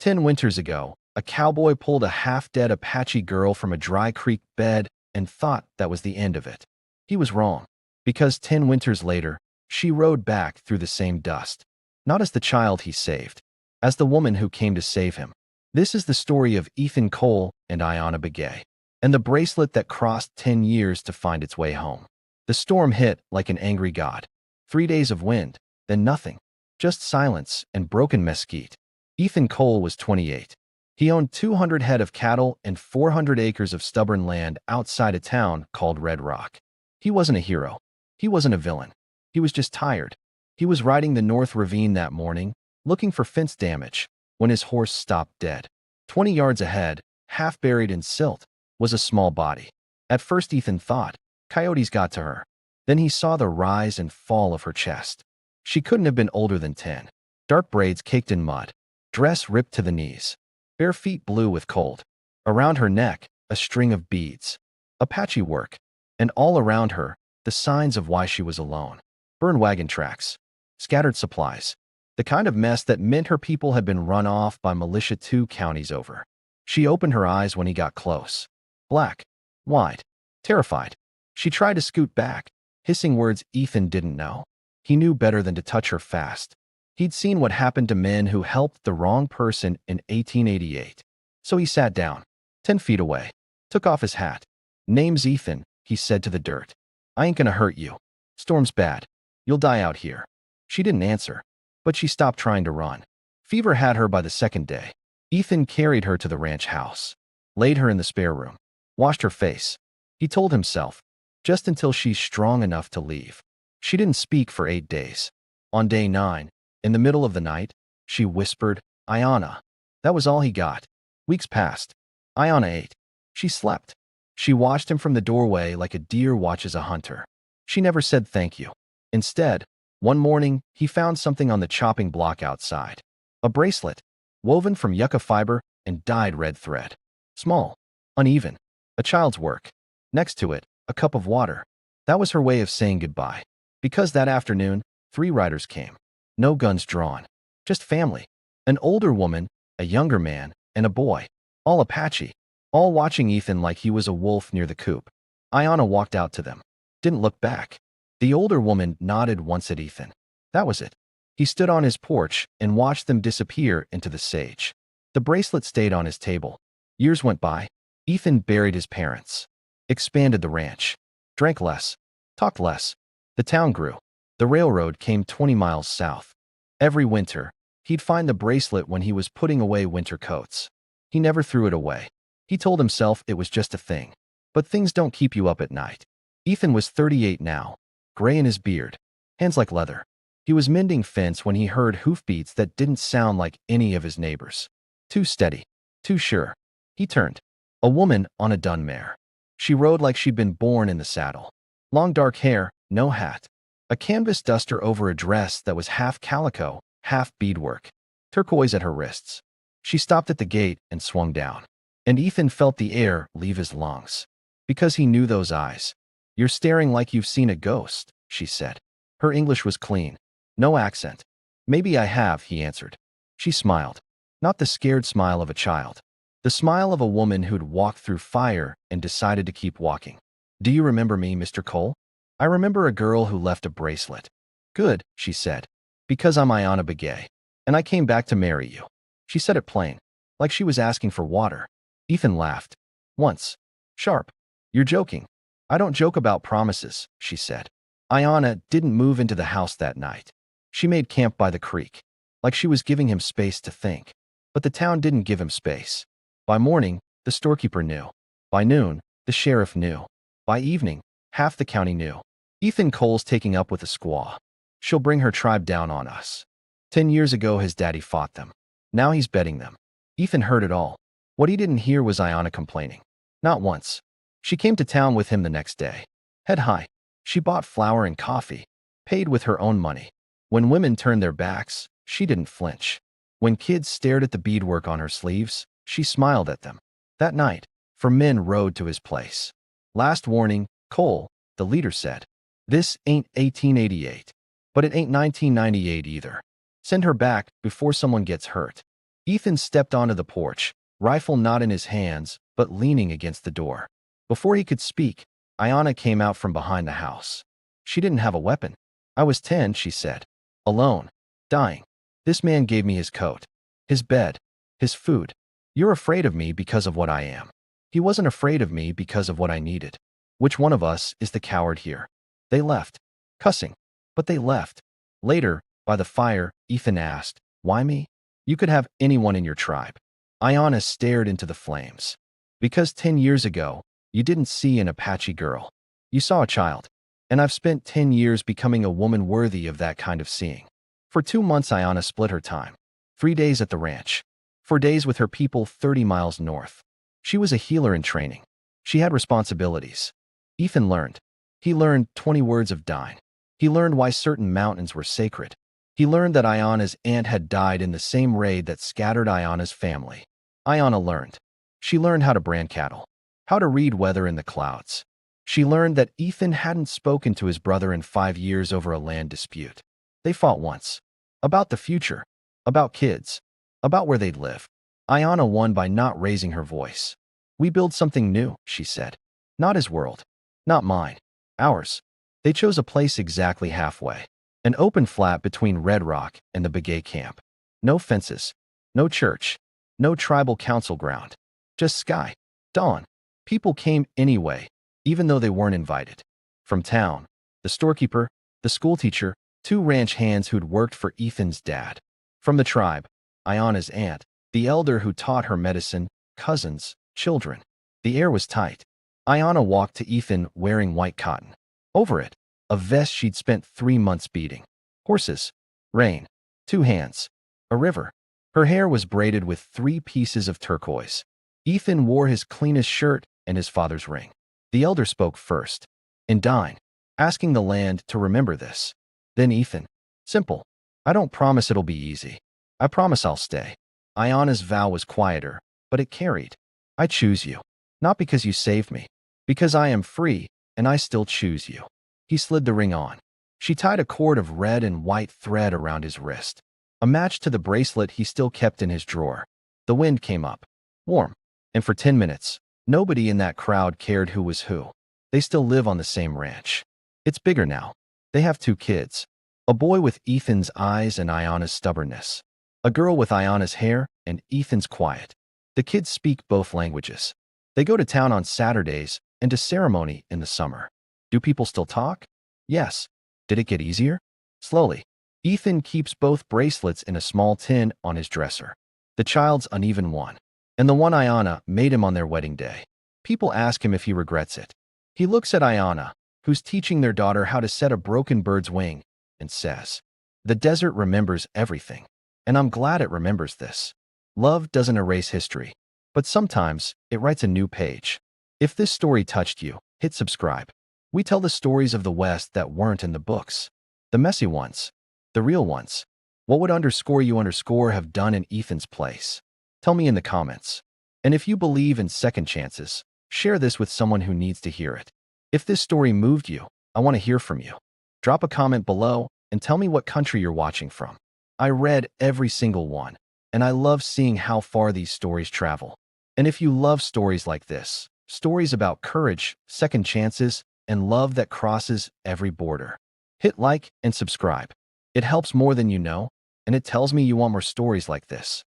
10 winters ago, a cowboy pulled a half-dead Apache girl from a dry creek bed and thought that was the end of it. He was wrong, because 10 winters later, she rode back through the same dust, not as the child he saved, as the woman who came to save him. This is the story of Ethan Cole and Ayana Begay, and the bracelet that crossed 10 years to find its way home. The storm hit like an angry god. 3 days of wind, then nothing, just silence and broken mesquite. Ethan Cole was 28. He owned 200 head of cattle and 400 acres of stubborn land outside a town called Red Rock. He wasn't a hero. He wasn't a villain. He was just tired. He was riding the North Ravine that morning, looking for fence damage, when his horse stopped dead. 20 yards ahead, half buried in silt, was a small body. At first Ethan thought, coyotes got to her. Then he saw the rise and fall of her chest. She couldn't have been older than 10. Dark braids caked in mud, dress ripped to the knees, bare feet blue with cold. Around her neck, a string of beads. Apache work. And all around her, the signs of why she was alone. Burned wagon tracks. Scattered supplies. The kind of mess that meant her people had been run off by militia 2 counties over. She opened her eyes when he got close. Black. Wide. Terrified. She tried to scoot back, hissing words Ethan didn't know. He knew better than to touch her fast. He'd seen what happened to men who helped the wrong person in 1888. So he sat down, 10 feet away, took off his hat. Name's Ethan, he said to the dirt. I ain't gonna hurt you. Storm's bad. You'll die out here. She didn't answer, but she stopped trying to run. Fever had her by the second day. Ethan carried her to the ranch house, laid her in the spare room, washed her face. He told himself, just until she's strong enough to leave. She didn't speak for 8 days. On day 9, in the middle of the night, she whispered, Ayana. That was all he got. Weeks passed. Ayana ate. She slept. She watched him from the doorway like a deer watches a hunter. She never said thank you. Instead, one morning, he found something on the chopping block outside. A bracelet, woven from yucca fiber and dyed red thread. Small, uneven, a child's work. Next to it, a cup of water. That was her way of saying goodbye. Because that afternoon, 3 riders came. No guns drawn. Just family. An older woman, a younger man, and a boy. All Apache. All watching Ethan like he was a wolf near the coop. Ayana walked out to them. Didn't look back. The older woman nodded once at Ethan. That was it. He stood on his porch and watched them disappear into the sage. The bracelet stayed on his table. Years went by. Ethan buried his parents. Expanded the ranch. Drank less. Talked less. The town grew. The railroad came 20 miles south. Every winter, he'd find the bracelet when he was putting away winter coats. He never threw it away. He told himself it was just a thing. But things don't keep you up at night. Ethan was 38 now, gray in his beard, hands like leather. He was mending fence when he heard hoofbeats that didn't sound like any of his neighbors. Too steady, too sure. He turned. A woman on a dun mare. She rode like she'd been born in the saddle. Long dark hair, no hat. A canvas duster over a dress that was half calico, half beadwork. Turquoise at her wrists. She stopped at the gate and swung down. And Ethan felt the air leave his lungs. Because he knew those eyes. You're staring like you've seen a ghost, she said. Her English was clean. No accent. Maybe I have, he answered. She smiled. Not the scared smile of a child. The smile of a woman who'd walked through fire and decided to keep walking. Do you remember me, Mr. Cole? I remember a girl who left a bracelet. Good, she said. Because I'm Ayana Begay. And I came back to marry you. She said it plain, like she was asking for water. Ethan laughed. Once. Sharp. You're joking. I don't joke about promises, she said. Ayana didn't move into the house that night. She made camp by the creek, like she was giving him space to think. But the town didn't give him space. By morning, the storekeeper knew. By noon, the sheriff knew. By evening, half the county knew. Ethan Cole's taking up with the squaw. She'll bring her tribe down on us. 10 years ago, his daddy fought them. Now he's betting them. Ethan heard it all. What he didn't hear was Ayana complaining. Not once. She came to town with him the next day. Head high. She bought flour and coffee, paid with her own money. When women turned their backs, she didn't flinch. When kids stared at the beadwork on her sleeves, she smiled at them. That night, 4 men rode to his place. Last warning, Cole, the leader said. This ain't 1888. But it ain't 1998 either. Send her back before someone gets hurt. Ethan stepped onto the porch, rifle not in his hands, but leaning against the door. Before he could speak, Ayana came out from behind the house. She didn't have a weapon. I was 10, she said. Alone. Dying. This man gave me his coat, his bed, his food. You're afraid of me because of what I am. He wasn't afraid of me because of what I needed. Which one of us is the coward here? They left. Cussing. But they left. Later, by the fire, Ethan asked, "Why me? You could have anyone in your tribe." Ayana stared into the flames. "Because 10 years ago, you didn't see an Apache girl. You saw a child. And I've spent 10 years becoming a woman worthy of that kind of seeing." For 2 months, Ayana split her time. 3 days at the ranch. 4 days with her people 30 miles north. She was a healer in training. She had responsibilities. Ethan learned. He learned 20 words of Dine. He learned why certain mountains were sacred. He learned that Ayana's aunt had died in the same raid that scattered Ayana's family. Ayana learned. She learned how to brand cattle, how to read weather in the clouds. She learned that Ethan hadn't spoken to his brother in 5 years over a land dispute. They fought once. About the future. About kids. About where they'd live. Ayana won by not raising her voice. "We build something new," she said. "Not his world. Not mine. Ours." They chose a place exactly halfway. An open flat between Red Rock and the Begay camp. No fences. No church. No tribal council ground. Just sky. Dawn. People came anyway, even though they weren't invited. From town. The storekeeper, the schoolteacher, 2 ranch hands who'd worked for Ethan's dad. From the tribe. Ayana's aunt, the elder who taught her medicine, cousins, children. The air was tight. Ayana walked to Ethan wearing white cotton. Over it, a vest she'd spent 3 months beating. Horses. Rain. 2 hands. A river. Her hair was braided with 3 pieces of turquoise. Ethan wore his cleanest shirt and his father's ring. The elder spoke first. In Dine, asking the land to remember this. Then Ethan. Simple. "I don't promise it'll be easy. I promise I'll stay." Ayana's vow was quieter, but it carried. "I choose you. Not because you saved me. Because I am free, and I still choose you." He slid the ring on. She tied a cord of red and white thread around his wrist. A match to the bracelet he still kept in his drawer. The wind came up. Warm. And for 10 minutes, nobody in that crowd cared who was who. They still live on the same ranch. It's bigger now. They have 2 kids. A boy with Ethan's eyes and Ayana's stubbornness. A girl with Ayana's hair and Ethan's quiet. The kids speak both languages. They go to town on Saturdays and to ceremony in the summer. Do people still talk? Yes. Did it get easier? Slowly. Ethan keeps both bracelets in a small tin on his dresser. The child's uneven one, and the one Ayana made him on their wedding day. People ask him if he regrets it. He looks at Ayana, who's teaching their daughter how to set a broken bird's wing, and says, "The desert remembers everything, and I'm glad it remembers this. Love doesn't erase history, but sometimes it writes a new page." If this story touched you, hit subscribe. We tell the stories of the West that weren't in the books. The messy ones. The real ones. What would _you_ have done in Ethan's place? Tell me in the comments. And if you believe in second chances, share this with someone who needs to hear it. If this story moved you, I want to hear from you. Drop a comment below and tell me what country you're watching from. I read every single one, and I love seeing how far these stories travel. And if you love stories like this, stories about courage, second chances, and love that crosses every border, hit like and subscribe. It helps more than you know, and it tells me you want more stories like this.